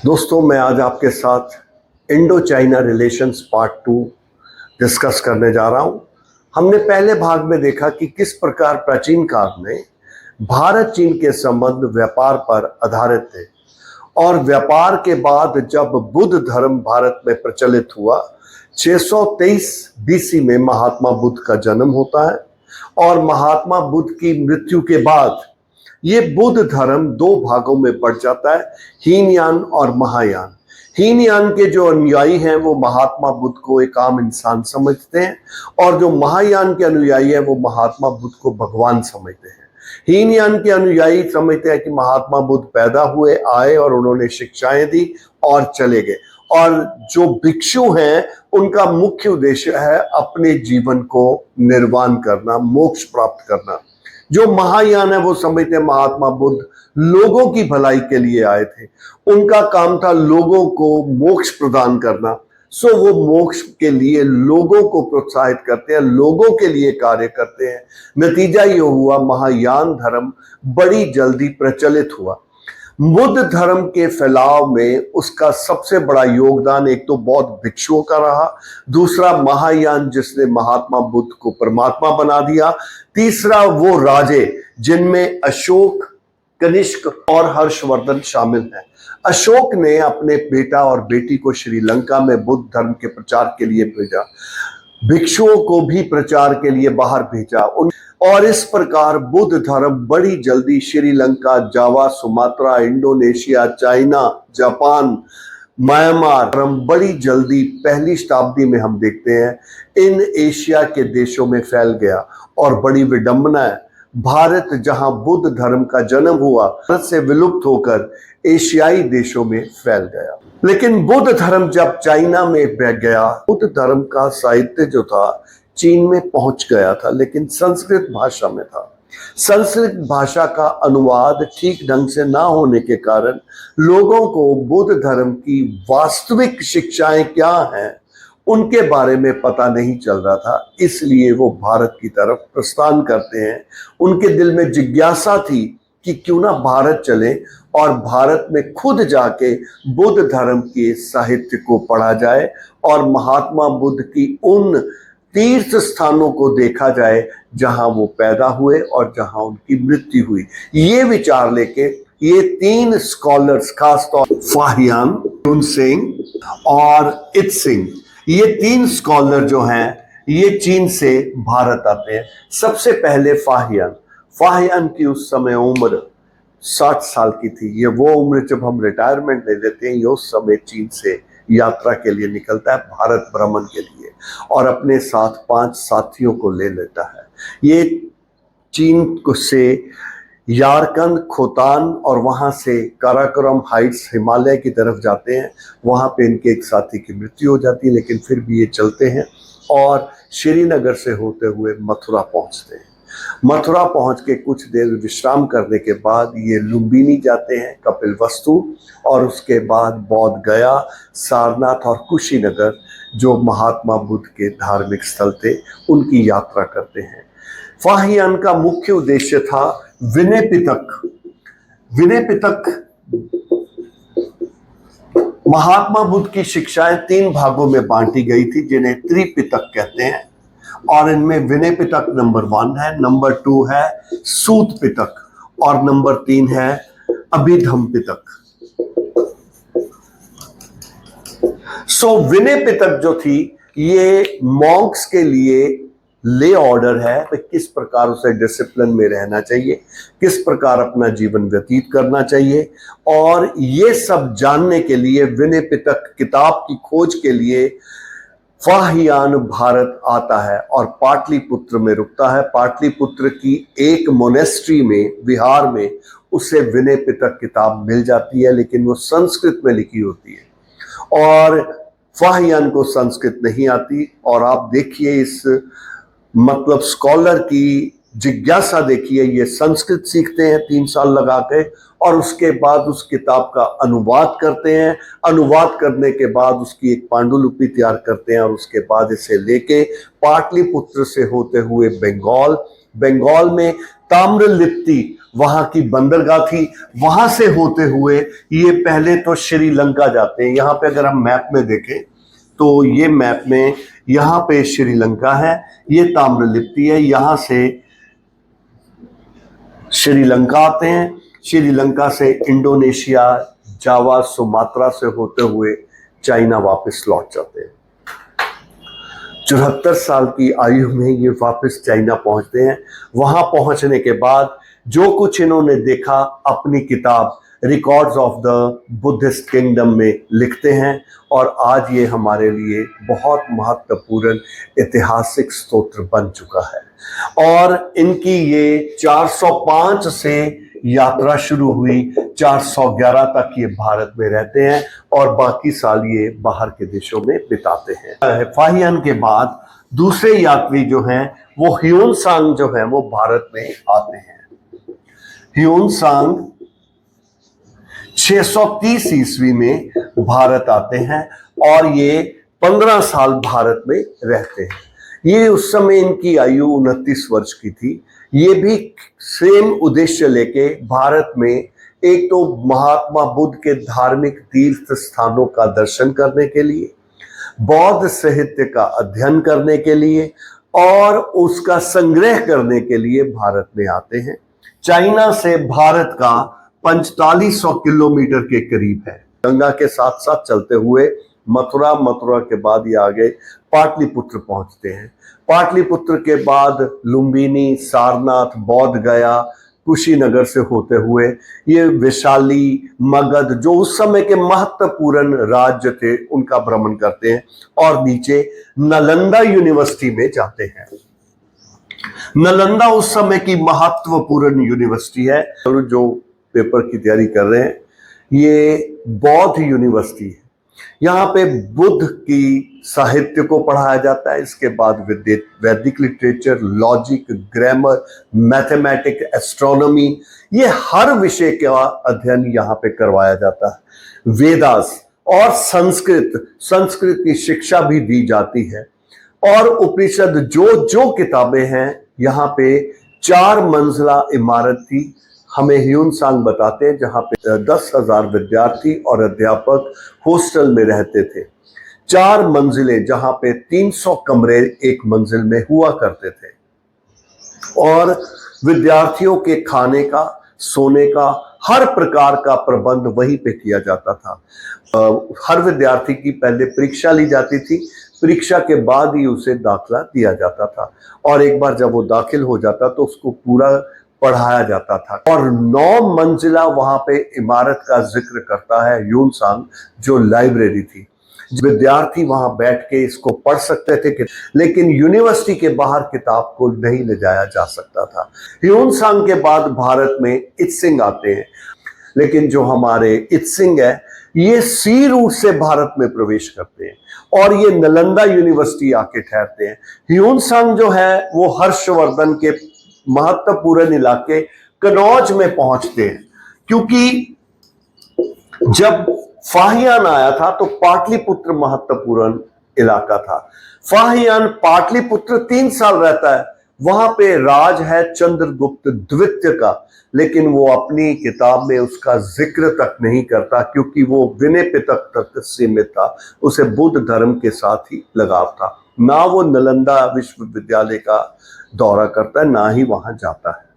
दोस्तों, मैं आज आपके साथ Indo China relations part 2 discuss करने जा रहा हूं। हमने पहले भाग में देखा कि किस प्रकार प्राचीन काल में भारत चीन के संबंध व्यापार पर आधारित थे और व्यापार के बाद जब बुद्ध धर्म भारत में प्रचलित हुआ 623 बीसी में महात्मा बुद्ध का जन्म होता है और महात्मा बुद्ध की मृत्यु के बाद ये बुद्ध धर्म दो भागों में बढ़ जाता है, हीनयान और महायान। हीनयान के जो अनुयायी हैं वो महात्मा बुद्ध को एक आम इंसान समझते हैं और जो महायान के अनुयायी हैं वो महात्मा बुद्ध को भगवान समझते हैं। हीनयान के अनुयायी समझते हैं कि महात्मा बुद्ध पैदा हुए, आए और उन्होंने शिक्षाएं दी और चले गए, और जो भिक्षु हैं उनका मुख्य उद्देश्य है अपने जीवन को निर्वाण करना, मोक्ष प्राप्त करना। जो महायान है वो समझते हैं महात्मा बुद्ध लोगों की भलाई के लिए आए थे, उनका काम था लोगों को मोक्ष प्रदान करना। सो वो मोक्ष के लिए लोगों को प्रोत्साहित करते हैं, लोगों के लिए कार्य करते हैं। नतीजा ये हुआ महायान धर्म बड़ी जल्दी प्रचलित हुआ। बुद्ध धर्म के फैलाव में उसका सबसे बड़ा योगदान एक तो बौद्ध भिक्षुओं का रहा, दूसरा महायान जिसने महात्मा बुद्ध को परमात्मा बना दिया, तीसरा वो राजे जिनमें अशोक, कनिष्क और हर्षवर्धन शामिल हैं। अशोक ने अपने बेटा और बेटी को श्रीलंका में बुद्ध धर्म के प्रचार के लिए भेजा, भिक्षुओं को भी प्रचार के लिए बाहर भेजा, और इस प्रकार बुद्ध धर्म बड़ी जल्दी Sri Lanka, Java, Sumatra, Indonesia, China, Japan, Myanmar धर्म बड़ी जल्दी पहली शताब्दी में हम देखते हैं इन एशिया के देशों में फैल गया। और बड़ी विडंबना है, भारत जहां बुद्ध धर्म का जन्म हुआ भारत से विलुप्त होकर एशियाई देशों में फैल गया। लेकिन बुद्ध धर्म जब चाइना में बैठ गया, बुद्ध धर्म का साहित्य जो था चीन में पहुंच गया था, लेकिन संस्कृत भाषा में था। संस्कृत भाषा का अनुवाद ठीक ढंग से ना होने के कारण लोगों को बुद्ध धर्म की वास्तविक शिक्षाएं क्या हैं उनके बारे में पता नहीं चल रहा था, इसलिए वो भारत की तरफ प्रस्थान करते हैं। उनके दिल में जिज्ञासा थी कि क्यों ना भारत चले और भारत में खुद जाके बुद्ध धर्म के साहित्य को पढ़ा जाए और महात्मा बुद्ध की उन तीर्थ स्थानों को देखा जाए जहां वो पैदा हुए और जहां उनकी मृत्यु हुई। ये विचार लेके ये तीन स्कॉलर्स, खासतौर फाहियान, तुनसेंग और इत्सिंग, ये तीन स्कॉलर जो हैं ये चीन से भारत आते हैं। सबसे पहले फाहियान की उस समय उम्र 60 साल की थी। ये वो उम्र जब हम रिटायरमेंट ले लेते हैं, ये उस समय चीन से यात्रा के लिए निकलता है भारत भ्रमण के लिए और अपने साथ 5 साथियों को ले लेता है। ये चीन से यारकंद, खोतान और वहां से काराकोरम हाइट्स हिमालय की तरफ जाते हैं। वहां पे इनके एक साथी की मृत्यु हो जाती है, लेकिन फिर भी ये चलते हैं और श्रीनगर से होते हुए मथुरा पहुंचते हैं। मथुरा पहुंच के कुछ देर विश्राम करने के बाद ये लुम्बिनी जाते हैं, कपिलवस्तु, और उसके बाद बौद्ध गया, सारनाथ और कुशीनगर जो महात्मा बुद्ध के धार्मिक स्थल थे उनकी यात्रा करते हैं। फाहियान का मुख्य उद्देश्य था विनय पिटक। विनय पिटक महात्मा बुद्ध की शिक्षाएं 3 भागों में बांटी गई थी जिन्हें त्रिपिटक कहते हैं, और इनमें विनय पिटक नंबर 1 है, नंबर 2 है सूत पिटक और नंबर 3 है अभिधम पिटक। सो विनय पिटक जो थी ये मॉन्क्स के लिए ले ऑर्डर है कि किस प्रकार उसे डिसिप्लिन में रहना चाहिए, किस प्रकार अपना जीवन व्यतीत करना चाहिए, और ये सब जानने के लिए विनय पिटक किताब की खोज के लिए फाहियान भारत आता है और पाटलिपुत्र में रुकता है। पाटलिपुत्र की एक मोनेस्ट्री में, विहार में उसे विनय पिटक किताब मिल जाती है, लेकिन वो संस्कृत में लिखी होती है और फाहियान को संस्कृत नहीं आती। और आप देखिए इस मतलब स्कॉलर की जिज्ञासा देखिए, ये संस्कृत सीखते हैं 3 साल लगा के और उसके बाद उस किताब का अनुवाद करते हैं। अनुवाद करने के बाद उसकी एक पांडुलिपि तैयार करते हैं और उसके बाद इसे लेके पाटलिपुत्र से होते हुए बंगाल में ताम्रलिप्ति वहां की बंदरगाह थी, वहां से होते हुए ये पहले तो श्रीलंका जाते हैं। यहाँ पे अगर हम मैप में देखें तो ये मैप में यहाँ पे श्रीलंका है, ये ताम्रलिप्ति है, यहाँ से श्रीलंका आते हैं, श्रीलंका से इंडोनेशिया, जावा, सुमात्रा से होते हुए चाइना वापस लौट जाते हैं। 74 साल की आयु में ये वापस चाइना पहुंचते हैं। वहां पहुंचने के बाद जो कुछ इन्होंने देखा अपनी किताब records of the Buddhist kingdom में लिखते हैं, और आज ये हमारे लिए बहुत महत्वपूर्ण ऐतिहासिक स्तोत्र बन चुका है। और इनकी ये 405 से यात्रा शुरू हुई, 411 तक ये भारत में रहते हैं और बाकी साल ये बाहर के देशों में बिताते हैं। फाहियान के बाद दूसरे यात्री जो हैं वो ह्यूनसांग जो हैं वो भारत में आते हैं। ह्यूनसांग 630 ईस्वी में भारत आते हैं और ये 15 साल भारत में रहते हैं। ये उस समय इनकी आयु 29 वर्ष की थी। ये भी सेम उद्देश्य लेके भारत में एक तो महात्मा बुद्ध के धार्मिक तीर्थ स्थानों का दर्शन करने के लिए, बौद्ध साहित्य का अध्ययन करने के लिए और उसका संग्रह करने के लिए भारत में आते हैं। चाइना से भारत का 4500 किलोमीटर के करीब है। गंगा के साथ साथ चलते हुए मथुरा के बाद ये आगे पाटलिपुत्र पहुंचते हैं। पाटलिपुत्र के बाद लुम्बिनी, सारनाथ, बोध गया, कुशीनगर से होते हुए ये वैशाली, मगध जो उस समय के महत्वपूर्ण राज्य थे उनका भ्रमण करते हैं और नीचे नालंदा यूनिवर्सिटी में जाते हैं। नालंदा उस समय की महत्वपूर्ण यूनिवर्सिटी है। जो पेपर की तैयारी कर रहे हैं ये बौद्ध यूनिवर्सिटी है। यहाँ पे बुद्ध की साहित्य को पढ़ाया जाता है। इसके बाद वैदिक literature, logic, grammar, mathematic, astronomy, ये हर विषय का अध्ययन यहाँ पे करवाया जाता है। वेदास और संस्कृत की शिक्षा भी दी जाती है। और उपनिषद जो किताबें हैं यहाँ पे 4 मंजिला इमारत थी, हमें ह्यूनसांग बताते हैं, जहां पे 10,000 विद्यार्थी और अध्यापक हॉस्टल में रहते थे। 4 मंजिलें जहां पे 300 कमरे एक मंजिल में हुआ करते थे और विद्यार्थियों के खाने का, सोने का, हर प्रकार का प्रबंध वहीं पे किया जाता था। हर विद्यार्थी की पहले परीक्षा ली जाती थी, परीक्षा के बाद ही उसे दाखिला दिया जाता था और एक बार जब वो दाखिल हो जाता तो उसको पूरा पढ़ाया जाता था। और 9 मंजिला वहां पे इमारत का जिक्र करता है ह्यूनसांग, जो लाइब्रेरी थी। विद्यार्थी वहां बैठ के इसको पढ़ सकते थे, लेकिन यूनिवर्सिटी के बाहर किताब को नहीं ले जाया जा सकता था। ह्यूनसांग के बाद भारत में इत्सिंग आते हैं, लेकिन जो हमारे इत्सिंग है ये सी रूट से भारत में प्रवेश करते हैं और ये नालंदा यूनिवर्सिटी आके ठहरते हैं। ह्यूनसांग जो है वो हर्षवर्धन के महत्वपूर्ण इलाके कनौज में पहुंचते हैं, क्योंकि जब फाहियान आया था तो पाटलिपुत्र महत्वपूर्ण इलाका था। फाहियान पाटलिपुत्र 3 साल रहता है, वहां पे राज है चंद्रगुप्त द्वितीय का, लेकिन वो अपनी किताब में उसका जिक्र तक नहीं करता क्योंकि वो विनय पिटक तक सीमित था। उसे बुद्ध धर्म के साथ ही लगाव था। ना वो नालंदा विश्वविद्यालय का दौरा करता है, ना ही वहां जाता है।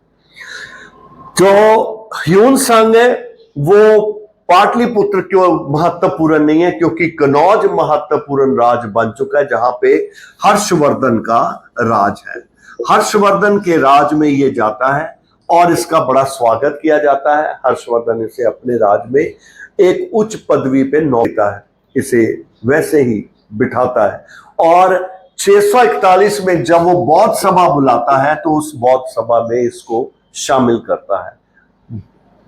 जो ह्यूनसांग है वो पाटलिपुत्र क्यों महत्वपूर्ण नहीं है, क्योंकि कनौज महत्वपूर्ण राज बन चुका है जहां पे हर्षवर्धन का राज है। हर्षवर्धन के राज में ये जाता है और इसका बड़ा स्वागत किया जाता है। हर्षवर्धन इसे अपने राज में एक उच्च पदवी पे नौकता है, इसे वैसे ही बिठाता है। और 641 में जब वो बौद्ध सभा बुलाता है तो उस बौद्ध सभा में इसको शामिल करता है।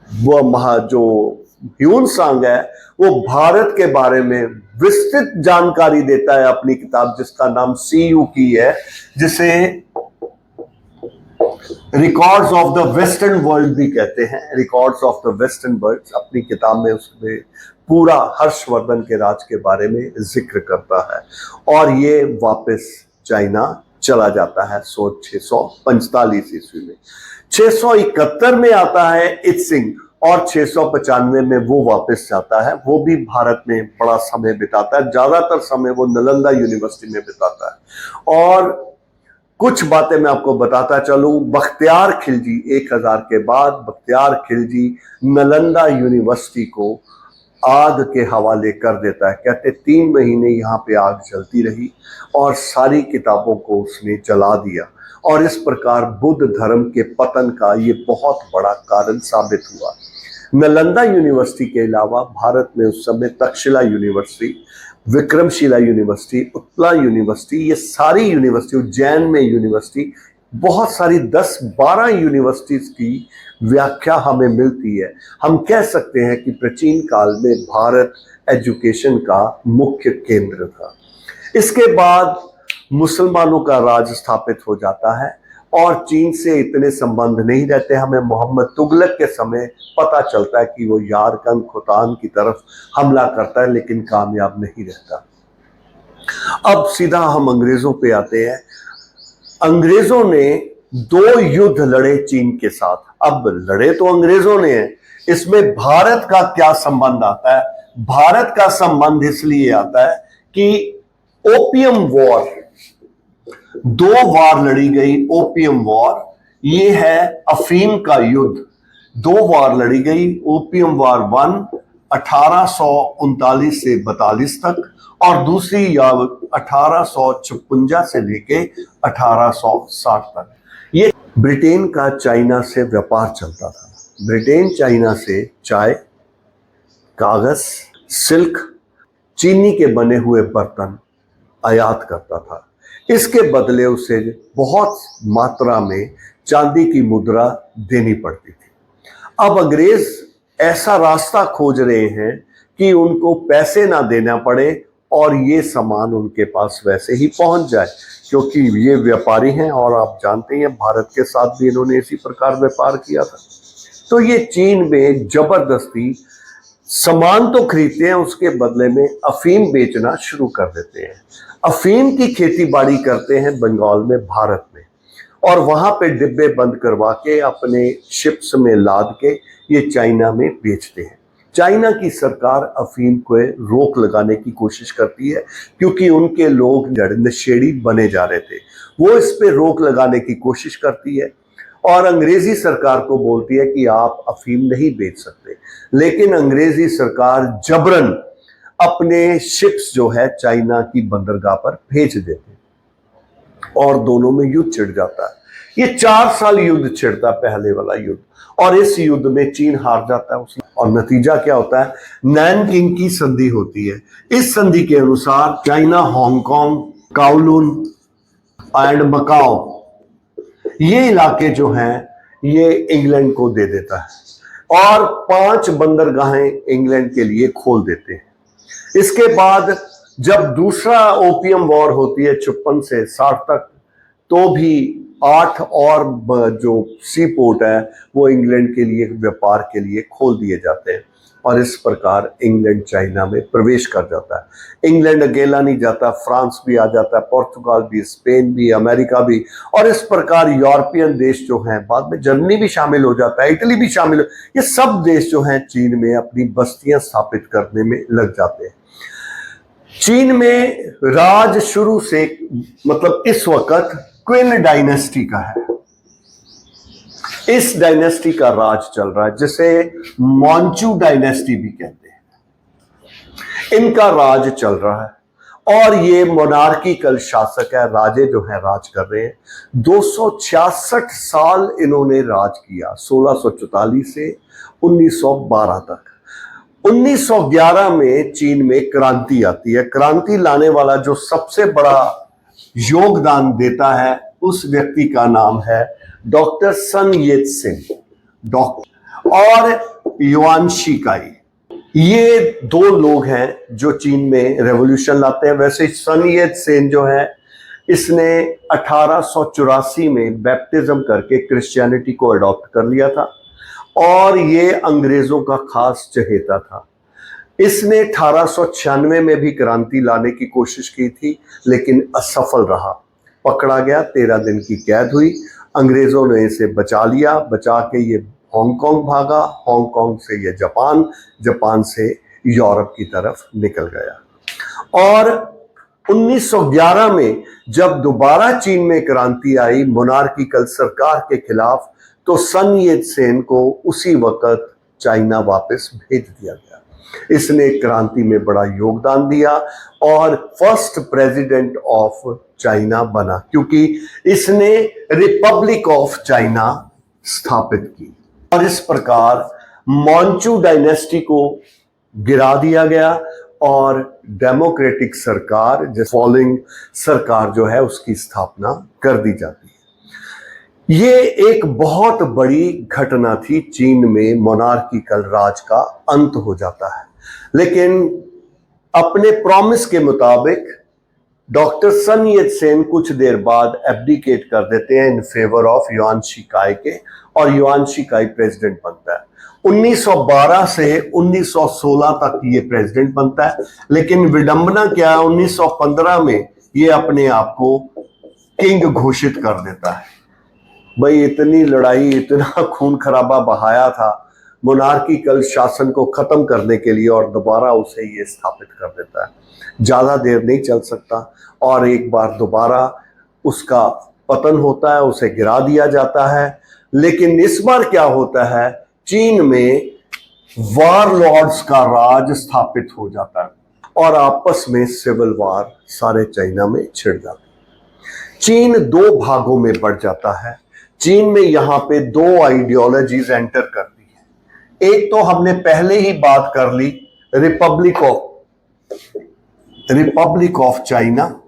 वो जो ह्यूनसांग है वो भारत के बारे में विस्तृत जानकारी देता है अपनी किताब, जिसका नाम सीयू की है, जिसे records of the western world भी कहते हैं। Records of the western world अपनी किताब में उसमें पूरा हर्षवर्धन के राज के बारे में जिक्र करता है और ये वापस चाइना चला जाता है 645 ईस्वी में। 671 में आता है इत्सिंग और 695 में वो वापस जाता है। वो भी भारत में बड़ा समय बिताता है, ज्यादातर समय वो नालंदा यूनिवर्सिटी में बिताता है। और कुछ बातें मैं आपको बताता चलूं। बख्तियार खिलजी 1000 के बाद बख्तियार खिलजी नालंदा यूनिवर्सिटी को आग के हवाले कर देता है। कहते 3 महीने यहाँ पे आग चलती रही और सारी किताबों को उसने जला दिया, और इस प्रकार बुद्ध धर्म के पतन का ये बहुत बड़ा कारण साबित हुआ। नालंदा यूनिवर्सिटी के अलावा भारत में उस समय Takshashila university, Vikramshila university, Utkala university, ये सारी यूनिवर्सिटी, उज्जैन में यूनिवर्सिटी, बहुत सारी 10-12 यूनिवर्सिटीज की व्याख्या हमें मिलती है। हम कह सकते हैं कि प्राचीन काल में भारत एजुकेशन का मुख्य केंद्र था। इसके बाद मुसलमानों का राज स्थापित हो जाता है और चीन से इतने संबंध नहीं रहते। हमें मोहम्मद तुगलक के समय पता चलता है कि वो यारकन खोतान की तरफ हमला करता है, लेकिन कामयाब नहीं रहता। अब सीधा हम अंग्रेजों पे आते हैं। अंग्रेजों ने 2 युद्ध लड़े चीन के साथ। अब लड़े तो अंग्रेजों ने हैं, इसमें भारत का क्या संबंध आता है? भारत का संबंध इसलिए आता है कि ओपियम वॉर, 2 वार लड़ी गई। ओपियम वॉर ये है अफीम का युद्ध। 2 वार लड़ी गई। ओपियम वार 1 1839 से 42 तक, और दूसरी 1856 से लेके 1860 तक। ये ब्रिटेन का चाइना से व्यापार चलता था। ब्रिटेन चाइना से चाय, कागज, सिल्क, चीनी के बने हुए बर्तन आयात करता था। इसके बदले उसे बहुत मात्रा में चांदी की मुद्रा देनी पड़ती थी। अब अंग्रेज ऐसा रास्ता खोज रहे हैं कि उनको पैसे ना देना पड़े और ये सामान उनके पास वैसे ही पहुंच जाए, क्योंकि ये व्यापारी हैं और आप जानते हैं भारत के साथ भी इन्होंने इसी प्रकार व्यापार किया था। तो ये चीन में जबरदस्ती सामान तो खरीदते हैं, उसके बदले में अफीम बेचना शुरू कर देते हैं। अफीम की खेती बाड़ी करते हैं बंगाल में, भारत में, और वहां पे डिब्बे बंद करवा के अपने शिप्स में लाद के ये चाइना में बेचते हैं। चाइना की सरकार अफीम को रोक लगाने की कोशिश करती है, क्योंकि उनके लोग नशेड़ी बने जा रहे थे। वो इस पे रोक लगाने की कोशिश करती है और अंग्रेजी सरकार को बोलती है कि आप अफीम नहीं बेच सकते। लेकिन अंग्रेजी सरकार जबरन अपने शिप्स जो है चाइना की बंदरगाह पर भेज देते और दोनों में युद्ध छिड़ जाता है। ये 4 साल युद्ध छिड़ता, पहले वाला युद्ध, और इस युद्ध में चीन हार जाता है उसमें। और नतीजा क्या होता है? नैनकिंग की संधि होती है। इस संधि के अनुसार चाइना हांगकांग, काओलुन एंड मकाओ, ये इलाके जो हैं ये इंग्लैंड को दे देता है और 5 बंदरगाहें इंग्लैंड के लिए खोल देते हैं। इसके बाद जब दूसरा ओपियम वॉर होती है 56 से 60 तक, तो भी 8 और जो सी पोर्ट है वो इंग्लैंड के लिए व्यापार के लिए खोल दिए जाते हैं और इस प्रकार इंग्लैंड चाइना में प्रवेश कर जाता है। इंग्लैंड अकेला नहीं जाता, फ्रांस भी आ जाता है, पुर्तगाल भी, स्पेन भी, अमेरिका भी, और इस प्रकार यूरोपियन देश जो हैं, बाद में जर्मनी भी शामिल हो जाता है, इटली भी शामिल हो, ये सब देश जो हैं चीन में अपनी बस्तियां स्थापित करने में लग जाते हैं। चीन में राज शुरू से, मतलब इस वक्त क्विन डायनेस्टी का है। इस डायनेस्टी का राज चल रहा है, जिसे मांचू डायनेस्टी भी कहते हैं। इनका राज चल रहा है और ये मोनार्किकल शासक है, राजे जो हैं राज कर रहे हैं। 266 साल इन्होंने राज किया, 1644 से 1912 तक। 1911 में चीन में क्रांति आती है। क्रांति लाने वाला जो सबसे बड़ा योगदान देता है उस व्यक्ति का नाम है डॉक्टर सन येत सिंह और युआन शिकाई। ये 2 लोग हैं जो चीन में रेवोल्यूशन लाते हैं। वैसे सन येत सिंह जो है, इसने 1884 में बैप्टिज्म करके क्रिश्चियनिटी को अडॉप्ट कर लिया था और ये अंग्रेजों का खास चहेता था। इसने 1896 में भी क्रांति लाने की कोशिश की थी, लेकिन असफल रहा। पकड़ा गया, 13 दिन की कैद हुई। अंग्रेजों ने इसे बचा लिया, बचा के ये हांगकांग भागा, हांगकांग से ये जापान, जापान से यूरोप की तरफ निकल गया। और 1911 में जब दोबारा चीन में क्रांति आई मोनार्किकल सरकार के खिलाफ, तो सन येत सेन को उसी वक्त चाइना वापस भेज दिया गया। इसने क्रांति में बड़ा योगदान दिया और फर्स्ट प्रेसिडेंट ऑफ चाइना बना, क्योंकि इसने रिपब्लिक ऑफ चाइना स्थापित की। और इस प्रकार मांचू डायनेस्टी को गिरा दिया गया और डेमोक्रेटिक सरकार, फॉलोइंग सरकार जो है उसकी स्थापना कर दी जाती है। ये एक बहुत बड़ी घटना थी, चीन में मोनार्किकल राज का अंत हो जाता है। लेकिन अपने प्रॉमिस के मुताबिक डॉक्टर सन येत सेन कुछ देर बाद एब्डिकेट कर देते हैं इन फेवर ऑफ युआन शिकाई के, और युआन शिकाई प्रेसिडेंट बनता है। 1912 से 1916 तक ये प्रेसिडेंट बनता है। लेकिन विडंबना क्या है, 1915 में ये अपने आप को किंग घोषित कर देता है। भाई इतनी लड़ाई, इतना खून खराबा बहाया था मोनार्किकल शासन को खत्म करने के लिए, और दोबारा उसे ये स्थापित कर देता है। ज्यादा देर नहीं चल सकता और एक बार दोबारा उसका पतन होता है, उसे गिरा दिया जाता है। लेकिन इस बार क्या होता है, चीन में वारलॉर्ड्स का राज स्थापित हो जाता है और आपस में सिविल वार सारे चाइना में छिड़ जाती है। चीन दो भागों में बढ़ जाता है। चीन में यहां पे दो आइडियोलॉजीज एंटर करती है। एक तो हमने पहले ही बात कर ली, रिपब्लिक ऑफ चाइना,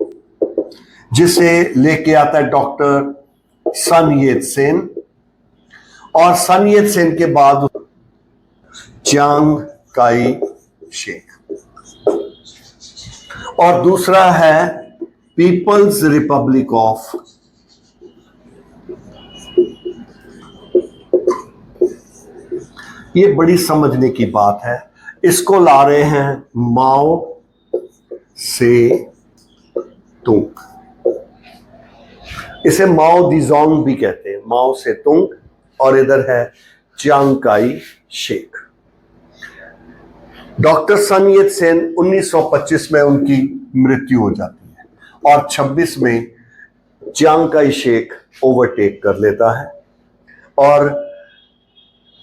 जिसे लेके आता है डॉक्टर सन येत सेन, और सन येत सेन के बाद चियांग काई शेक, और दूसरा है पीपल्स रिपब्लिक ऑफ ये बड़ी समझने की बात है। इसको ला रहे हैं माओ से तुंग, इसे माओ दिजोंग भी कहते हैं, माओ से तुंग, और इधर है चियांग काई शेक। डॉक्टर सन येत सेन 1925 में उनकी मृत्यु हो जाती है और 26 में चियांग काई शेक ओवरटेक कर लेता है और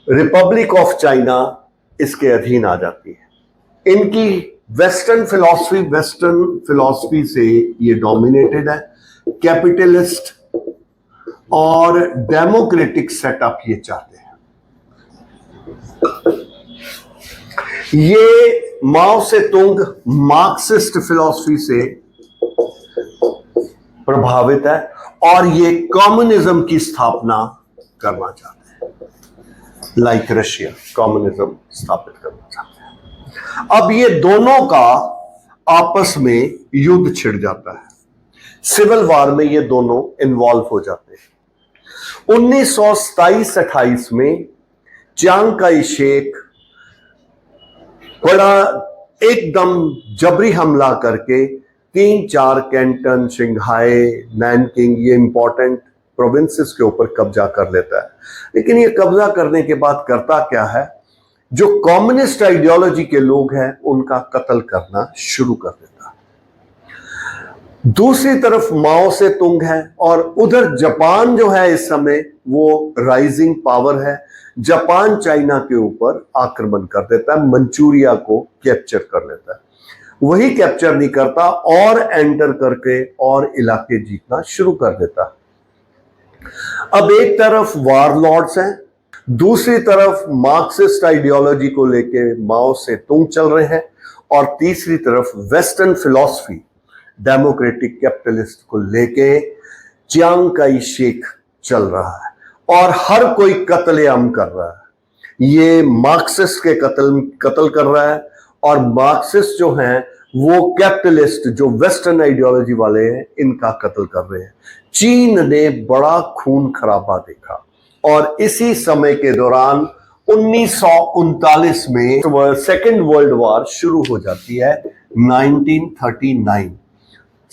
रिपब्लिक ऑफ चाइना इसके अधीन आ जाती है। इनकी वेस्टर्न फिलॉसफी से ये डोमिनेटेड है। कैपिटलिस्ट और डेमोक्रेटिक सेटअप ये चाहते हैं। ये माओ से तुंग मार्क्सिस्ट फिलॉसफी से प्रभावित है और ये कम्युनिज्म की स्थापना करना चाहते हैं। लाइक रशिया कम्युनिज्म स्थापित करना चाहते हैं। अब ये दोनों का आपस में युद्ध छिड़ जाता है। सिविल वार में ये दोनों इन्वॉल्व हो जाते हैं। 1927-28 में चियांग काई शेक बड़ा एकदम जबरी हमला करके 3-4 कैंटन, शिंघाई, नैनकिंग, ये इंपॉर्टेंट प्रोविंसेस के ऊपर कब्जा कर लेता है। लेकिन ये कब्जा करने के बाद करता क्या है, जो कम्युनिस्ट आइडियोलॉजी के लोग हैं उनका कत्ल करना शुरू कर देता है। दूसरी तरफ माओ से तुंग है और उधर जापान जो है इस समय वो राइजिंग पावर है। जापान चाइना के ऊपर आक्रमण कर देता है, मंचूरिया को कैप्चर कर लेता है। वही कैप्चर नहीं करता और एंटर करके और इलाके जीतना शुरू कर देता है। अब एक तरफ वारलॉर्ड्स हैं, दूसरी तरफ मार्क्सिस्ट आइडियोलॉजी को लेके माओ से तुंग चल रहे हैं, और तीसरी तरफ वेस्टर्न फिलॉसफी डेमोक्रेटिक कैपिटलिस्ट को लेके चियांग काई शेक चल रहा है और हर कोई कत्लेआम कर रहा है। ये मार्क्सिस्ट के कत्ल कर रहा है और मार्क्सिस्ट जो हैं वो कैपिटलिस्ट जो वेस्टर्न आइडियोलॉजी वाले हैं इनका कत्ल कर रहे हैं। चीन ने बड़ा खून खराबा देखा और इसी समय के दौरान 1939 में सेकेंड वर्ल्ड वॉर शुरू हो जाती है। 1939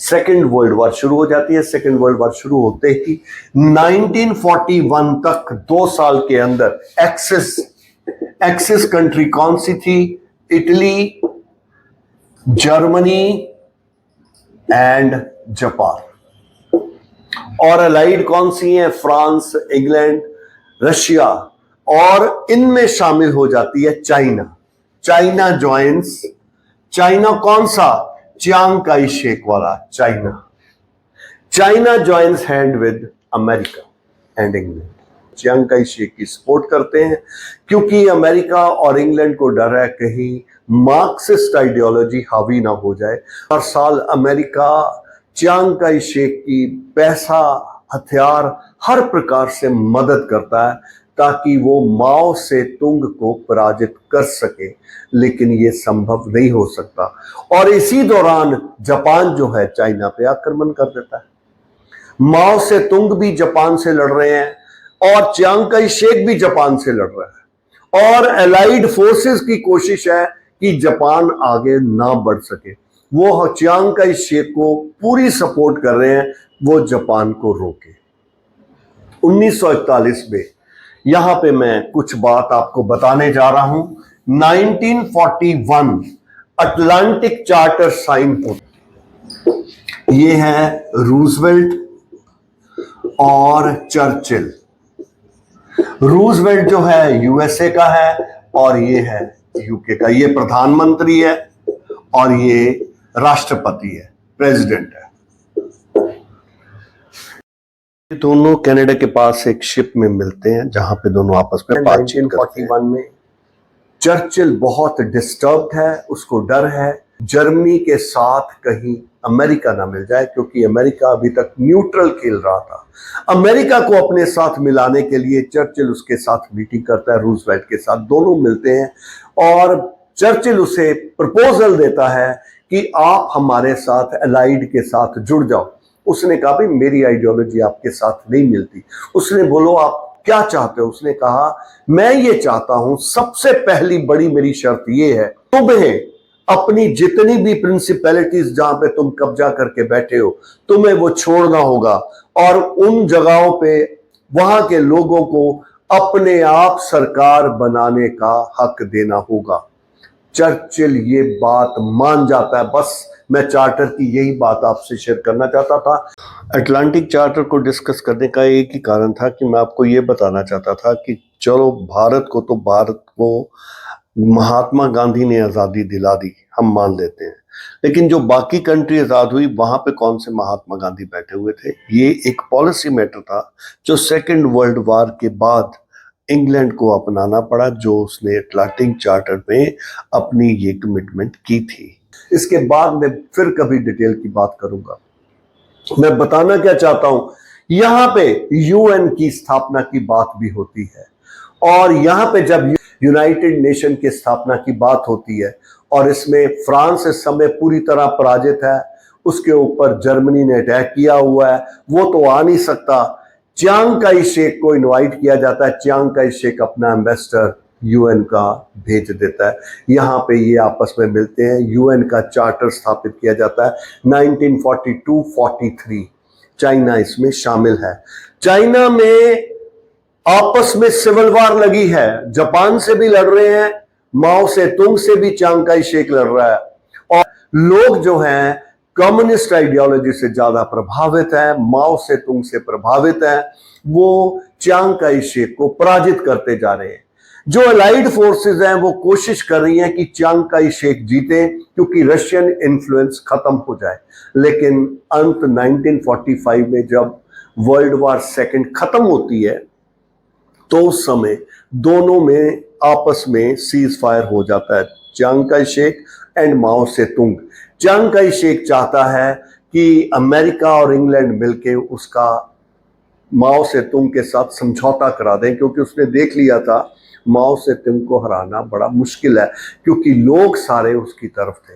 सेकेंड वर्ल्ड वॉर शुरू हो जाती है। सेकेंड वर्ल्ड वॉर शुरू होते ही 1941 तक 2 साल के अंदर एक्सिस कंट्री कौन सी थी? Italy, Germany and Japan. और अलाइड कौन सी हैं? France, England, Russia. और इनमें शामिल हो जाती है चाइना। China joins. चाइना कौन सा? चियांग काई शेक वाला China. China joins hand with America and England. Chiang Kai Shek की सपोर्ट करते हैं क्योंकि अमेरिका और इंग्लैंड को डर है कहीं मार्क्सिस्ट आइडियोलॉजी हावी ना हो जाए। हर साल अमेरिका चियांग काई शेक की पैसा, हथियार, हर प्रकार से मदद करता है ताकि वो माओ से तुंग को पराजित कर सके, लेकिन ये संभव नहीं हो सकता। और इसी दौरान जापान जो है चाइना पे आक्रमण कर देता है। माओ से तुंग भी जापान से लड़ रहे हैं और चियांग काई शेक भी जापान से लड़ रहा है और एलाइड फोर्सेस की कोशिश है कि जापान आगे ना बढ़ सके। वो चियांग काई शेक को पूरी सपोर्ट कर रहे हैं, वो जापान को रोके। 1941 में यहां पे मैं कुछ बात आपको बताने जा रहा हूं। 1941 अटलांटिक चार्टर साइन होता। ये है रूजवेल्ट और चर्चिल। रूजवेल्ट जो है यूएसए का है और ये है यूके का। ये प्रधानमंत्री है और ये राष्ट्रपति है, प्रेसिडेंट है। ये दोनों कनाडा के पास एक शिप में मिलते हैं जहां पे दोनों आपस में बातचीत करते हैं। 1941 में चर्चिल बहुत डिस्टर्ब्ड है, उसको डर है जर्मनी के साथ कहीं अमेरिका ना मिल जाए, क्योंकि अमेरिका अभी तक न्यूट्रल खेल रहा था। अमेरिका को अपने साथ मिलाने के लिए चर्चिल उसके साथ मीटिंग करता है, रूजवेल्ट के साथ दोनों मिलते हैं और चर्चिल उसे प्रपोजल देता है कि आप हमारे साथ एलाइड के साथ जुड़ जाओ। उसने कहा भाई मेरी आइडियोलॉजी आपके साथ नहीं मिलती। उसने बोलो आप क्या चाहते हो? उसने कहा मैं ये चाहता हूं, सबसे पहली बड़ी मेरी शर्त ये है, तुम्हें अपनी जितनी भी प्रिंसिपैलिटीज जहां पे तुम कब्जा करके बैठे हो तुम्हें वो छोड़ना होगा और उन जगहों पे वहां के लोगों को अपने आप सरकार बनाने का हक देना होगा। चर्चिल ये बात मान जाता है। बस मैं चार्टर की यही बात आपसे शेयर करना चाहता था। अटलांटिक चार्टर को डिस्कस करने का एक ही कारण था कि मैं आपको ये बताना चाहता था कि चलो भारत को महात्मा गांधी ने आज़ादी दिला दी, हम मान लेते हैं, लेकिन जो बाकी कंट्री आज़ाद हुई वहां पे कौन से महात्मा गांधी बैठे हुए थे? ये एक पॉलिसी मैटर था जो सेकेंड वर्ल्ड वॉर के बाद इंग्लैंड को अपनाना पड़ा, जो उसने अटलांटिक चार्टर में अपनी ये कमिटमेंट की थी। इसके बाद मैं फिर कभी डिटेल की बात करूंगा। मैं बताना क्या चाहता हूं, यहां पे यूएन की स्थापना की बात भी होती है और यहां पे जब यूनाइटेड नेशन की स्थापना की बात होती है और इसमें फ्रांस इस समय पूरी तरह पराजित है, उसके ऊपर जर्मनी ने अटैक किया हुआ है, वो तो आ नहीं सकता। चियांग काई शेक को इनवाइट किया जाता है। चियांग काई शेक अपना एम्बेसडर यूएन का भेज देता है। यहाँ पे ये आपस में मिलते हैं, यूएन का चार्टर स्थापित किया जाता है। 1942-43 चाइना इसमें शामिल है। चाइना में आपस में सिविल वार लगी है, जापान से भी लड़ रहे हैं, माओ से तुंग से भी चियांग काई शेक लड़ रहा है और लोग जो हैं कम्युनिस्ट आइडियोलॉजी से ज्यादा प्रभावित है, माओ से तुंग से प्रभावित है, वो चियांग काई शेक को पराजित करते जा रहे हैं। जो अलाइड फोर्सेस हैं वो कोशिश कर रही हैं कि चियांग काई शेक जीते क्योंकि रशियन इन्फ्लुएंस खत्म हो जाए, लेकिन अंत 1945 में जब वर्ल्ड वॉर सेकेंड खत्म होती है तो उस समय दोनों में आपस में सीज फायर हो जाता है, चियांग काई शेक एंड माओ से तुंग। चियांग काई शेक चाहता है कि अमेरिका और इंग्लैंड मिलके उसका माओ से तुंग के साथ समझौता करा दें, क्योंकि उसने देख लिया था माओ से तुंग को हराना बड़ा मुश्किल है क्योंकि लोग सारे उसकी तरफ थे।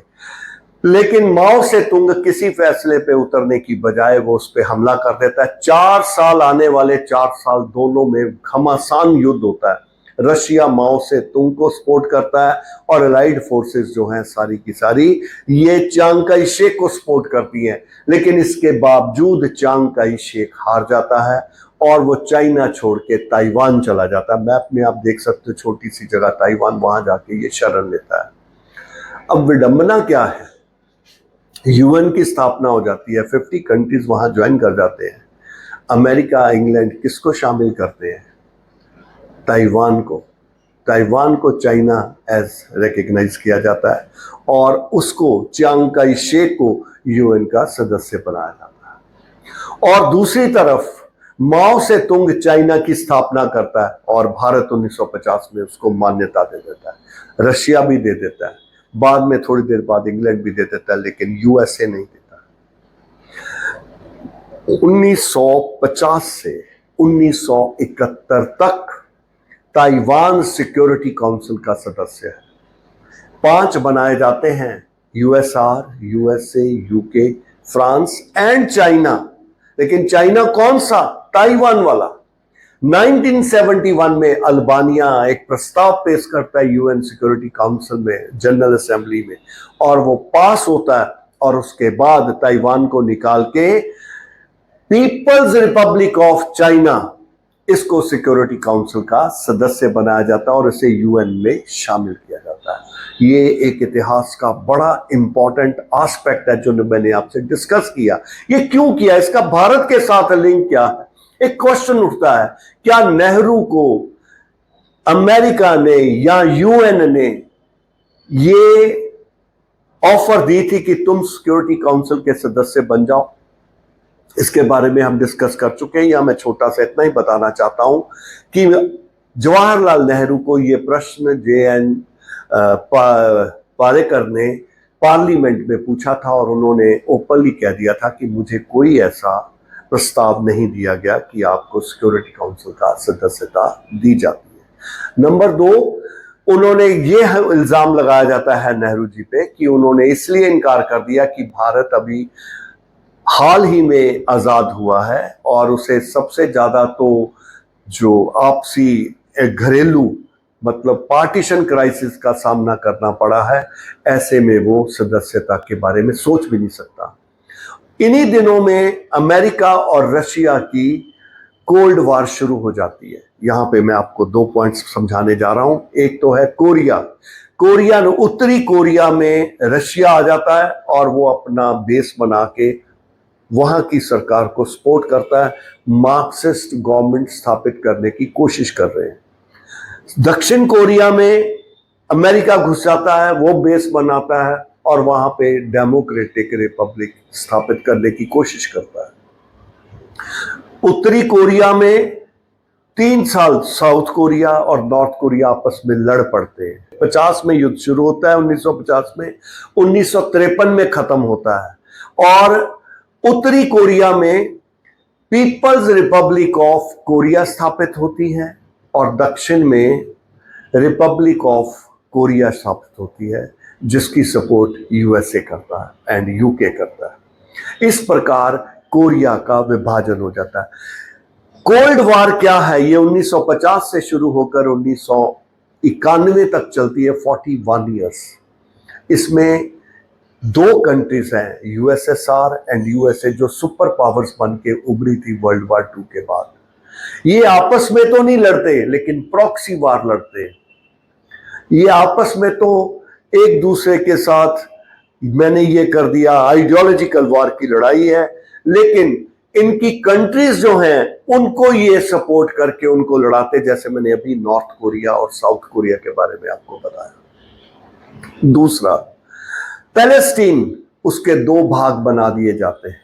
लेकिन माओ से तुंग किसी फैसले पे उतरने की बजाय वो उस पर हमला कर देता है। 4 साल, आने वाले 4 साल दोनों में घमासान युद्ध होता है। रशिया माओ से तुंग को सपोर्ट करता है और अलाइड फोर्सेस जो हैं सारी की सारी ये चियांग काई शेक को सपोर्ट करती हैं। लेकिन इसके बावजूद चियांग काई शेक हार जाता है और वो चाइना छोड़ के ताइवान चला जाता है। मैप में आप देख सकते हो छोटी सी जगह ताइवान, वहां जाके ये शरण लेता है। अब विडंबना क्या है, यूएन की स्थापना हो जाती है, 50 कंट्रीज वहां ज्वाइन कर जाते हैं। अमेरिका, इंग्लैंड किसको शामिल करते हैं? ताइवान को। ताइवान को चाइना एज रिकग्नाइज किया जाता है और उसको चियांग काई शेक को यूएन का सदस्य बनाया जाता है। और दूसरी तरफ माओ से तुंग चाइना की स्थापना करता है और भारत 1950 में उसको मान्यता दे देता है। रशिया भी दे देता है, बाद में थोड़ी देर बाद इंग्लैंड भी दे देता है, लेकिन यूएसए नहीं देता। 1950 से 1971 तक ताइवान सिक्योरिटी काउंसिल का सदस्य है। 5 बनाए जाते हैं, USR, USA, UK, France and China. लेकिन चाइना कौन सा? ताइवान वाला। 1971 में अल्बानिया एक प्रस्ताव पेश करता है यूएन सिक्योरिटी काउंसिल में, जनरल असेंबली में, और वो पास होता है और उसके बाद ताइवान को निकाल के पीपल्स रिपब्लिक ऑफ चाइना इसको सिक्योरिटी काउंसिल का सदस्य बनाया जाता है और इसे यूएन में शामिल किया जाता है। ये एक इतिहास का बड़ा इंपॉर्टेंट एस्पेक्ट है जो मैंने आपसे डिस्कस किया। ये क्यों किया, इसका भारत के साथ लिंक क्या है? एक क्वेश्चन उठता है, क्या नेहरू को अमेरिका ने या यूएन ने ये ऑफर दी थी कि तुम सिक्योरिटी काउंसिल के सदस्य बन जाओ? इसके बारे में हम डिस्कस कर चुके हैं, या मैं छोटा सा इतना ही बताना चाहता हूं कि जवाहरलाल नेहरू को यह प्रश्न JN पारेकर ने पार्लियामेंट में पूछा था और उन्होंने ओपनली कह दिया था कि मुझे कोई ऐसा प्रस्ताव नहीं दिया गया कि आपको सिक्योरिटी काउंसिल का सदस्यता दी जाती है। नंबर 2, उन्होंने ये इल्जाम लगाया जाता है नेहरू जी पे कि उन्होंने इसलिए इनकार कर दिया कि भारत अभी हाल ही में आजाद हुआ है और उसे सबसे ज्यादा तो जो आपसी घरेलू मतलब पार्टीशन क्राइसिस का सामना करना पड़ा है, ऐसे में वो सदस्यता के बारे में सोच भी नहीं सकता। इन्हीं दिनों में अमेरिका और रशिया की कोल्ड वार शुरू हो जाती है। यहां पे मैं आपको 2 पॉइंट्स समझाने जा रहा हूं। एक तो है कोरिया, उत्तरी कोरिया में रशिया आ जाता है और वो अपना बेस बना के वहां की सरकार को सपोर्ट करता है, मार्क्सिस्ट गवर्नमेंट स्थापित करने की कोशिश कर रहे हैं। दक्षिण कोरिया में अमेरिका घुस जाता है, वो बेस बनाता है और वहां पे डेमोक्रेटिक रिपब्लिक स्थापित करने की कोशिश करता है। उत्तरी कोरिया में 3 साल साउथ कोरिया और नॉर्थ कोरिया आपस में लड़ पड़ते हैं। 50 में युद्ध शुरू होता है, 1950 में, 1953 में खत्म होता है और उत्तरी कोरिया में पीपल्स रिपब्लिक ऑफ कोरिया स्थापित होती है और दक्षिण में रिपब्लिक ऑफ कोरिया स्थापित होती है, जिसकी सपोर्ट यूएसए करता है एंड यूके करता है। इस प्रकार कोरिया का विभाजन हो जाता है। कोल्ड वार क्या है? ये 1950 से शुरू होकर 1991 तक चलती है, 41 ईयर्स। इसमें 2 कंट्रीज हैं, यूएसएसआर एंड यूएसए, जो सुपर पावर्स बन के उभरी थी वर्ल्ड वार 2 के बाद। ये आपस में तो नहीं लड़ते, लेकिन प्रॉक्सी वार लड़ते हैं। ये आपस में तो एक दूसरे के साथ मैंने ये कर दिया, आइडियोलॉजिकल वार की लड़ाई है, लेकिन इनकी कंट्रीज जो हैं उनको ये सपोर्ट करके उनको लड़ाते, जैसे मैंने अभी नॉर्थ कोरिया और साउथ कोरिया के बारे में आपको बताया। दूसरा, पैलेस्टीन, उसके 2 भाग बना दिए जाते हैं,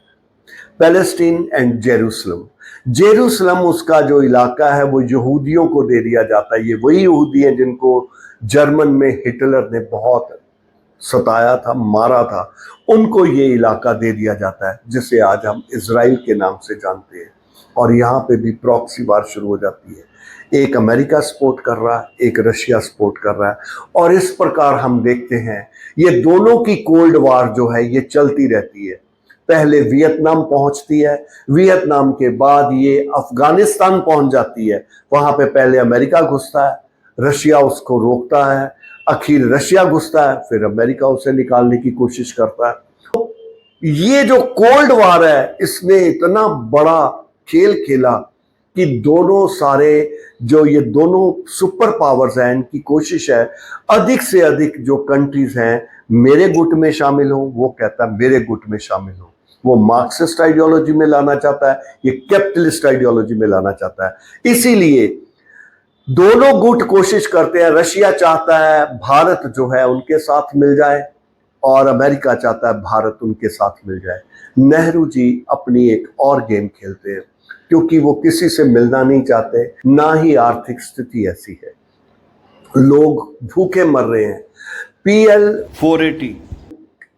पैलेस्टीन एंड जेरूसलम। जेरूसलम उसका जो इलाका है वो यहूदियों को दे दिया जाता है। ये वही यहूदी हैं जिनको जर्मन में हिटलर ने बहुत सताया था, मारा था, उनको ये इलाका दे दिया जाता है, जिसे आज हम इजराइल के नाम से जानते हैं। और यहाँ पे भी प्रॉक्सी वार शुरू हो जाती है, एक अमेरिका सपोर्ट कर रहा है, एक रशिया सपोर्ट कर रहा है, और इस प्रकार हम देखते हैं ये दोनों की कोल्ड वार जो है ये चलती रहती है। पहले वियतनाम पहुंचती है, वियतनाम के बाद ये अफगानिस्तान पहुंच जाती है, वहां पे पहले अमेरिका घुसता है, रशिया उसको रोकता है, आखिर रशिया घुसता है, फिर अमेरिका उसे निकालने की कोशिश करता है। ये जो कोल्ड वार है, इसने इतना बड़ा खेल खेला कि दोनों सारे जो ये दोनों सुपर पावर्स हैं, इनकी कोशिश है अधिक से अधिक जो कंट्रीज हैं मेरे गुट में शामिल हो। वो कहता है मेरे गुट में शामिल हो। वो मार्क्सिस्ट आइडियोलॉजी में लाना चाहता है, ये कैपिटलिस्ट आइडियोलॉजी में लाना चाहता है। इसीलिए दोनों गुट कोशिश करते हैं। रशिया चाहता है भारत जो है उनके साथ मिल जाए और अमेरिका चाहता है भारत उनके साथ मिल जाए। नेहरू जी अपनी एक और गेम खेलते हैं, क्योंकि वो किसी से मिलना नहीं चाहते, ना ही आर्थिक स्थिति ऐसी है। लोग भूखे मर रहे हैं। PL 480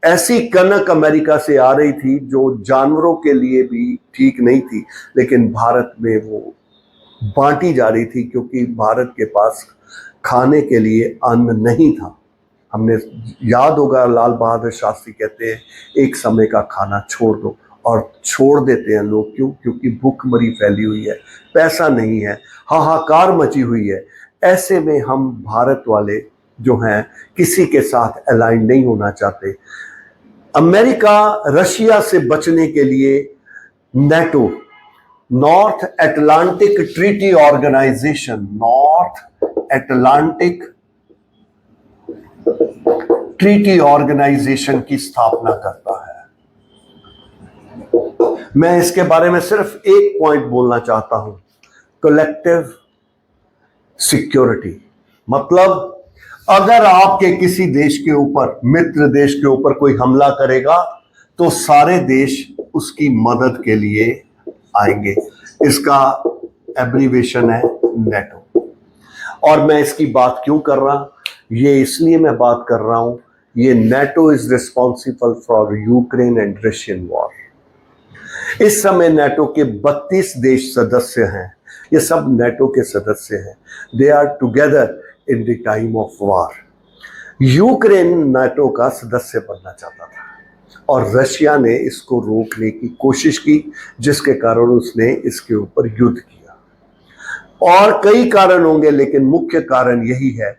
ऐसी कनक अमेरिका से आ रही थी जो जानवरों के लिए भी ठीक नहीं थी, लेकिन भारत में वो बांटी जा रही थी क्योंकि भारत के पास खाने के लिए अन्न नहीं था। हमने याद होगा लाल बहादुर शास्त्री कहते हैं एक समय का खाना छोड़ दो, और छोड़ देते हैं लोग। क्यों? क्योंकि भूखमरी फैली हुई है, पैसा नहीं है, हाहाकार मची हुई है। ऐसे में हम भारत वाले जो हैं किसी के साथ अलाइन नहीं होना चाहते। अमेरिका रशिया से बचने के लिए NATO, North Atlantic Treaty Organization, North Atlantic Treaty Organization की स्थापना करता है। मैं इसके बारे में सिर्फ एक पॉइंट बोलना चाहता हूं, कलेक्टिव सिक्योरिटी। मतलब अगर आपके किसी देश के ऊपर, मित्र देश के ऊपर कोई हमला करेगा तो सारे देश उसकी मदद के लिए आएंगे। इसका एब्रीवेशन है नेटो। और मैं इसकी बात क्यों कर रहा, ये इसलिए मैं बात कर रहा हूं, ये NATO is responsible for Ukraine and Russian war. इस समय नेटो के 32 देश सदस्य हैं। ये सब नेटो के सदस्य हैं। They are together in the time of war. Ukraine NATO का सदस्य बनना चाहता था और रशिया ने इसको रोकने की कोशिश की, जिसके कारण उसने इसके ऊपर युद्ध किया। और कई कारण होंगे, लेकिन मुख्य कारण यही है।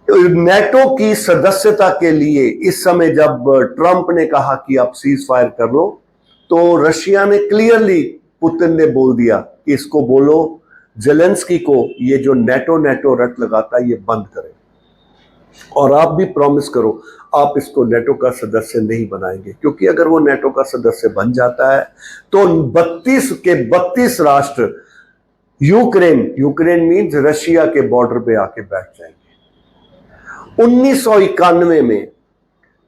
नेटो की सदस्यता के लिए इस समय जब ट्रंप ने कहा कि आप सीज फायर कर लो, तो रशिया ने क्लियरली, पुतिन ने बोल दिया कि इसको बोलो जेलेंस्की को ये जो नेटो रट लगाता है ये बंद करे, और आप भी प्रॉमिस करो आप इसको नेटो का सदस्य नहीं बनाएंगे। क्योंकि अगर वो नेटो का सदस्य बन जाता है तो 32 के 32 राष्ट्र यूक्रेन मीन्स रशिया के बॉर्डर पे आके बैठ जाएंगे। 1991 में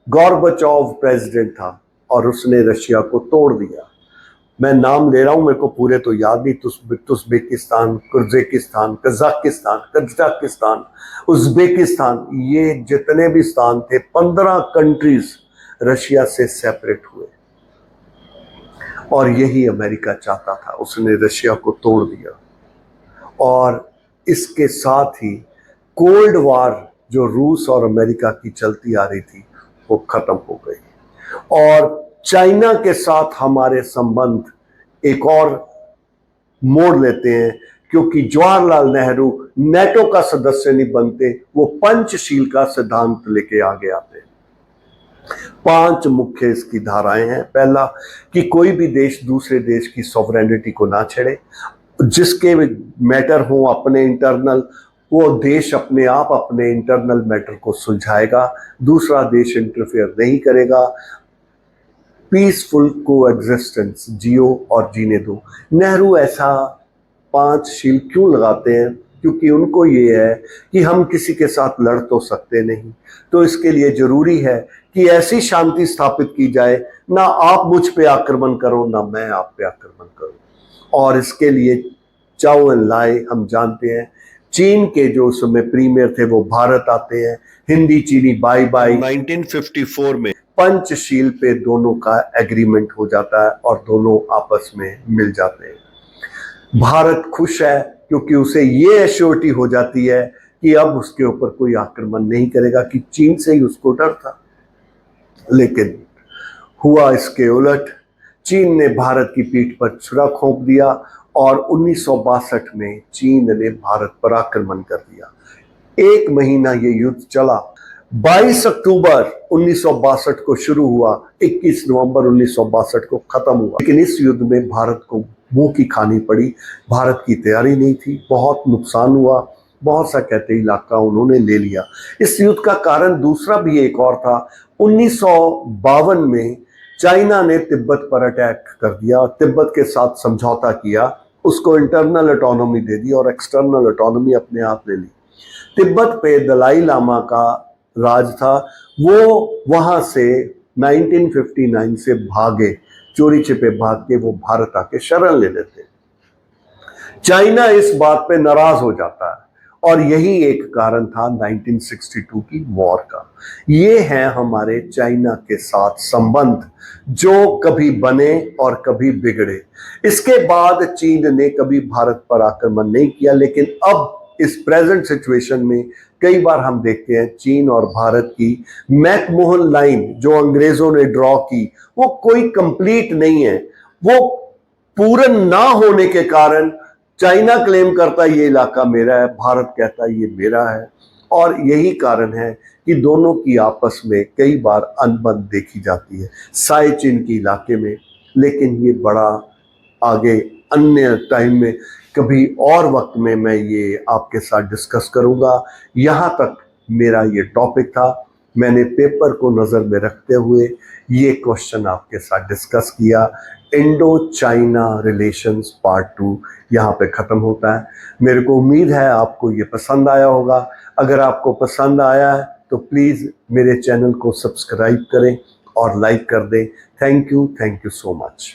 गॉर्बाचोव प्रेसिडेंट था और उसने रशिया को तोड़ दिया। मैं नाम ले रहा हूं, मेरे को पूरे तो याद नहीं। तुर्कमेनिस्तान, कुर्जेकिस्तान, कजाकिस्तान, उज्बेकिस्तान, ये जितने भी स्थान थे, 15 कंट्रीज रशिया से सेपरेट हुए। और यही अमेरिका चाहता था, उसने रशिया को तोड़ दिया। और इसके साथ ही कोल्ड वार जो रूस और अमेरिका की चलती आ रही थी वो खत्म हो गई। और चाइना के साथ हमारे संबंध एक और मोड़ लेते हैं, क्योंकि जवाहरलाल नेहरू नेटो का सदस्य नहीं बनते, वो पंचशील का सिद्धांत लेके आगे आते हैं। 5 मुख्य इसकी धाराएं हैं। पहला कि कोई भी देश दूसरे देश की सॉवरेनिटी को ना छेड़े, जिसके मैटर हो अपने इंटरनल, वो देश अपने आप अपने इंटरनल मैटर को सुलझाएगा, दूसरा देश इंटरफेयर नहीं करेगा। पीसफुल कोएग्जिस्टेंस, जियो और जीने दो। नेहरू ऐसा 5 शील क्यों लगाते हैं? क्योंकि उनको ये है कि हम किसी के साथ लड़ तो सकते नहीं, तो इसके लिए जरूरी है कि ऐसी शांति स्थापित की जाए, ना आप मुझ पे आक्रमण करो ना मैं आप पे आक्रमण करूं। और इसके लिए चाओ एन लाई, हम जानते हैं चीन के जो उस समय प्रीमियर थे वो भारत आते हैं, हिंदी चीनी बाई बाई। 1954 में पंचशील पे दोनों का एग्रीमेंट हो जाता है और दोनों आपस में मिल जाते हैं। भारत खुश है क्योंकि उसे ये एश्योरिटी हो जाती है कि अब उसके ऊपर कोई आक्रमण नहीं करेगा, कि चीन से ही उसको डर था। लेकिन हुआ इसके उलट, चीन ने भारत की पीठ पर छुरा घोंप दिया और 1962 में चीन ने भारत पर आक्रमण कर दिया। 1 महीना ये युद्ध चला। 22 अक्टूबर 1962 को शुरू हुआ, 21 नवंबर 1962 को खत्म हुआ। लेकिन इस युद्ध में भारत को मुंह की खानी पड़ी। भारत की तैयारी नहीं थी, बहुत नुकसान हुआ, बहुत सा कहते इलाका उन्होंने ले लिया। इस युद्ध का कारण दूसरा भी एक और था। 1952 में चाइना ने तिब्बत पर अटैक कर दिया, तिब्बत के साथ समझौता किया, उसको इंटरनल ऑटोनॉमी दे दी और एक्सटर्नल ऑटोनॉमी अपने आप ले ली। तिब्बत पे दलाई लामा का राज था, वो वहां से 1959 से भागे, चोरी छिपे भाग के वो भारत आके शरण ले लेते। चाइना इस बात पे नाराज हो जाता है और यही एक कारण था 1962 की वॉर का। ये है हमारे चाइना के साथ संबंध जो कभी बने और कभी बिगड़े। इसके बाद चीन ने कभी भारत पर आक्रमण नहीं किया, लेकिन अब इस प्रेजेंट सिचुएशन में कई बार हम देखते हैं चीन और भारत की मैकमोहन लाइन जो अंग्रेजों ने ड्रॉ की, वो कोई कंप्लीट नहीं है। वो पूर्ण ना होने के कारण चाइना क्लेम करता है ये इलाका मेरा है, भारत कहता है ये मेरा है, और यही कारण है कि दोनों की आपस में कई बार अनबन देखी जाती है साई चीन के इलाके में। लेकिन ये बड़ा आगे अन्य टाइम में कभी और वक्त में मैं ये आपके साथ डिस्कस करूंगा। यहाँ तक मेरा ये टॉपिक था। मैंने पेपर को नज़र में रखते हुए ये क्वेश्चन आपके साथ डिस्कस किया। इंडो चाइना रिलेशंस पार्ट 2 यहाँ पे ख़त्म होता है। मेरे को उम्मीद है आपको ये पसंद आया होगा। अगर आपको पसंद आया है तो प्लीज़ मेरे चैनल को सब्सक्राइब करें और लाइक कर दें। Thank you so much.